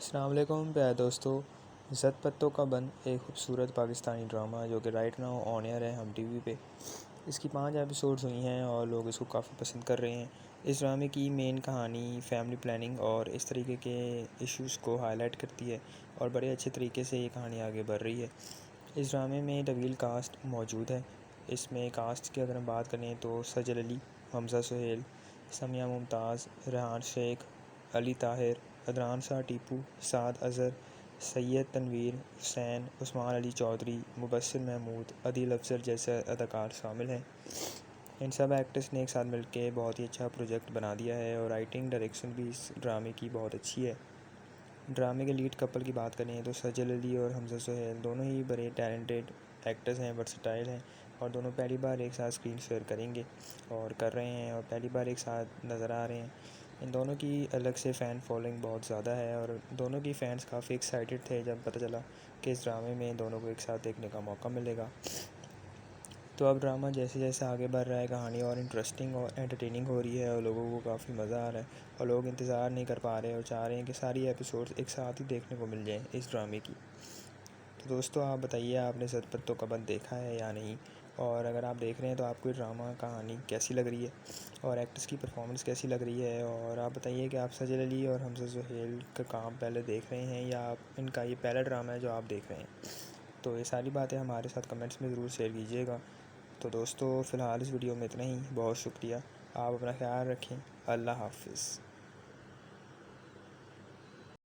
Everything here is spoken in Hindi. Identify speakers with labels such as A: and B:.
A: अस्सलाम वालेकुम प्यारे दोस्तों। ज़द पत्तों का बंद एक खूबसूरत पाकिस्तानी ड्रामा जो कि राइट नाउ ऑन एयर है हम टीवी पे। इसकी 5 एपिसोड्स हुई हैं और लोग इसको काफ़ी पसंद कर रहे हैं। इस ड्रामे की मेन कहानी फैमिली प्लानिंग और इस तरीके के इश्यूज़ को हाईलाइट करती है और बड़े अच्छे तरीके से ये कहानी आगे बढ़ रही है। इस ड्रामे में तवील कास्ट मौजूद है। इसमें कास्ट की अगर हम बात करें तो सजल अली, हमज़ा सुहेल, समिया मुमताज़, रेहान शेख, अली ताहिर, अदनान शाह टीपू, साद अज़हर, सैयद तनवीर हुसैन, उस्मान अली चौधरी, मुबस्सिर महमूद, अदील अफजल जैसे अदाकार शामिल हैं। इन सब एक्टर्स ने एक साथ मिलकर बहुत ही अच्छा प्रोजेक्ट बना दिया है और राइटिंग डायरेक्शन भी इस ड्रामे की बहुत अच्छी है। ड्रामे के लीड कपल की बात करें तो सजल अली और हमज़ा सुहेल दोनों ही बड़े टैलेंटेड एक्टर्स हैं, वर्सटाइल हैं और दोनों पहली बार एक साथ स्क्रीन शेयर करेंगे और कर रहे हैं और पहली बार एक साथ नज़र आ रहे हैं। इन दोनों की अलग से फ़ैन फॉलोइंग बहुत ज़्यादा है और दोनों की फ़ैन्स काफ़ी एक्साइटेड थे जब पता चला कि इस ड्रामे में दोनों को एक साथ देखने का मौका मिलेगा। तो अब ड्रामा जैसे जैसे आगे बढ़ रहा है, कहानी और इंटरेस्टिंग और एंटरटेनिंग हो रही है और लोगों को काफ़ी मज़ा आ रहा है और लोग इंतज़ार नहीं कर पा रहे और चाह रहे हैं कि सारी एपिसोड्स एक साथ ही देखने को मिल जाएँ इस ड्रामे की। तो दोस्तों आप बताइए, आपने ज़द पत्तों का बंद देखा है या नहीं? और अगर आप देख रहे हैं तो आपको ये ड्रामा कहानी कैसी लग रही है और एक्टर्स की परफॉर्मेंस कैसी लग रही है? और आप बताइए कि आप सजल अली और हमज़ा सुहेल का काम पहले देख रहे हैं या आप इनका ये पहला ड्रामा है जो आप देख रहे हैं? तो ये सारी बातें हमारे साथ कमेंट्स में ज़रूर शेयर कीजिएगा। तो दोस्तों फ़िलहाल इस वीडियो में इतना ही। बहुत शुक्रिया। आप अपना ख्याल रखें। अल्लाह हाफ़िज़।